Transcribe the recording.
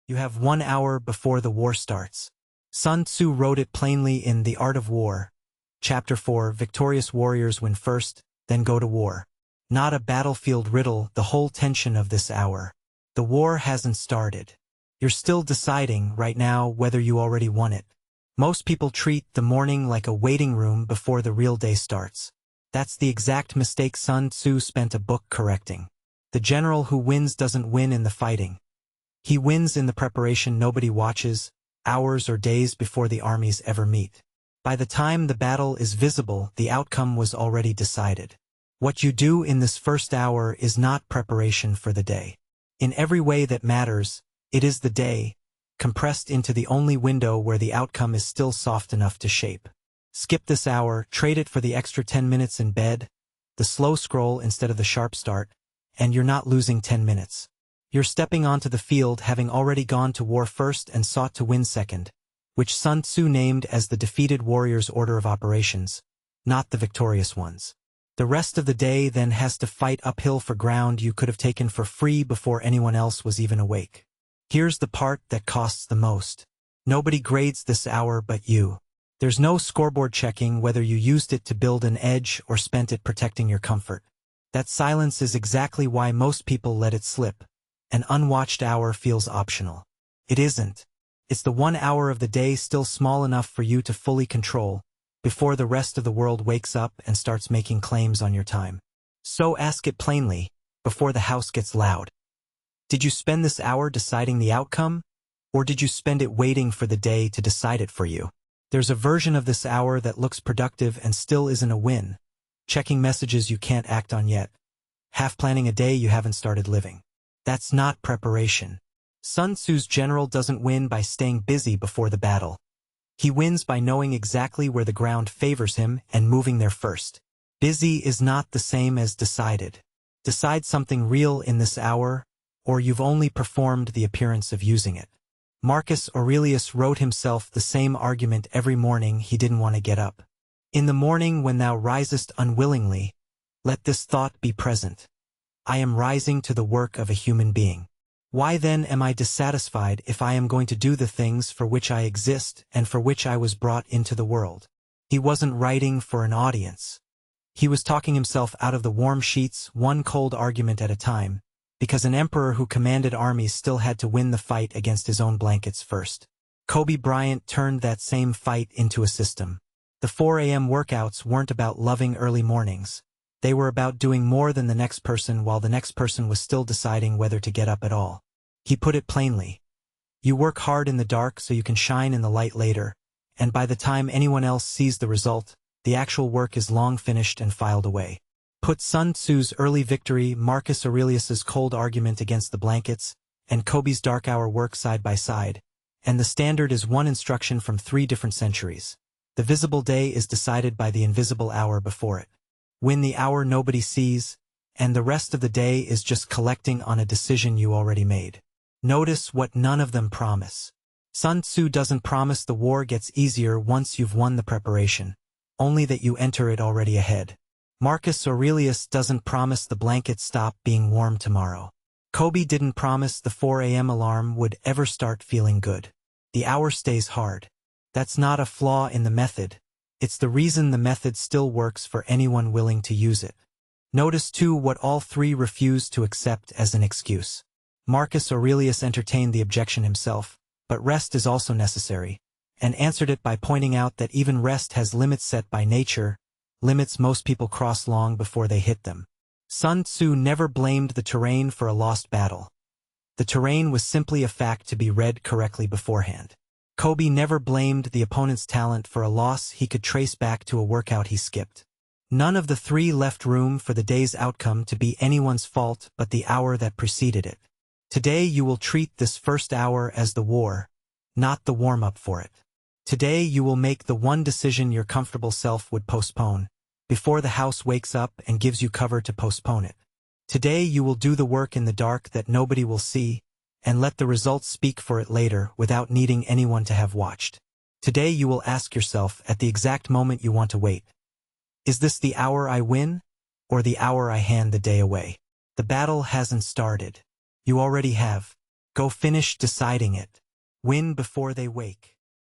You have 1 hour before the war starts. Sun Tzu wrote it plainly in The Art of War. Chapter 4, Victorious warriors win first, then go to war. Not a battlefield riddle, the whole tension of this hour. The war hasn't started. You're still deciding right now whether you already won it. Most people treat the morning like a waiting room before the real day starts. That's the exact mistake Sun Tzu spent a book correcting. The general who wins doesn't win in the fighting. He wins in the preparation nobody watches, hours or days before the armies ever meet. By the time the battle is visible, the outcome was already decided. What you do in this first hour is not preparation for the day. In every way that matters, it is the day, compressed into the only window where the outcome is still soft enough to shape. Skip this hour, trade it for the extra 10 minutes in bed, the slow scroll instead of the sharp start, and you're not losing 10 minutes. You're stepping onto the field having already gone to war first and sought to win second, which Sun Tzu named as the defeated warrior's order of operations, not the victorious ones. The rest of the day then has to fight uphill for ground you could have taken for free before anyone else was even awake. Here's the part that costs the most. Nobody grades this hour but you. There's no scoreboard checking whether you used it to build an edge or spent it protecting your comfort. That silence is exactly why most people let it slip. An unwatched hour feels optional. It isn't. It's the 1 hour of the day still small enough for you to fully control, before the rest of the world wakes up and starts making claims on your time. So ask it plainly, before the house gets loud. Did you spend this hour deciding the outcome, or did you spend it waiting for the day to decide it for you? There's a version of this hour that looks productive and still isn't a win. Checking messages you can't act on yet. Half planning a day you haven't started living. That's not preparation. Sun Tzu's general doesn't win by staying busy before the battle. He wins by knowing exactly where the ground favors him and moving there first. Busy is not the same as decided. Decide something real in this hour, or you've only performed the appearance of using it. Marcus Aurelius wrote himself the same argument every morning he didn't want to get up. In the morning when thou risest unwillingly, let this thought be present. I am rising to the work of a human being. Why then am I dissatisfied if I am going to do the things for which I exist and for which I was brought into the world? He wasn't writing for an audience. He was talking himself out of the warm sheets, one cold argument at a time, because an emperor who commanded armies still had to win the fight against his own blankets first. Kobe Bryant turned that same fight into a system. The 4 a.m. workouts weren't about loving early mornings. They were about doing more than the next person while the next person was still deciding whether to get up at all. He put it plainly. You work hard in the dark so you can shine in the light later, and by the time anyone else sees the result, the actual work is long finished and filed away. Put Sun Tzu's early victory, Marcus Aurelius's cold argument against the blankets, and Kobe's dark hour work side by side, and the standard is one instruction from 3 different centuries. The visible day is decided by the invisible hour before it. Win the hour nobody sees, and the rest of the day is just collecting on a decision you already made. Notice what none of them promise. Sun Tzu doesn't promise the war gets easier once you've won the preparation, only that you enter it already ahead. Marcus Aurelius doesn't promise the blankets stop being warm tomorrow. Kobe didn't promise the 4 a.m. alarm would ever start feeling good. The hour stays hard. That's not a flaw in the method. It's the reason the method still works for anyone willing to use it. Notice too what all 3 refuse to accept as an excuse. Marcus Aurelius entertained the objection himself, but rest is also necessary, and answered it by pointing out that even rest has limits set by nature, limits most people cross long before they hit them. Sun Tzu never blamed the terrain for a lost battle. The terrain was simply a fact to be read correctly beforehand. Kobe never blamed the opponent's talent for a loss he could trace back to a workout he skipped. None of the 3 left room for the day's outcome to be anyone's fault but the hour that preceded it. Today you will treat this first hour as the war, not the warm-up for it. Today you will make the one decision your comfortable self would postpone, before the house wakes up and gives you cover to postpone it. Today you will do the work in the dark that nobody will see, and let the results speak for it later without needing anyone to have watched. Today you will ask yourself at the exact moment you want to wait, is this the hour I win, or the hour I hand the day away? The battle hasn't started. You already have. Go finish deciding it. Win before they wake.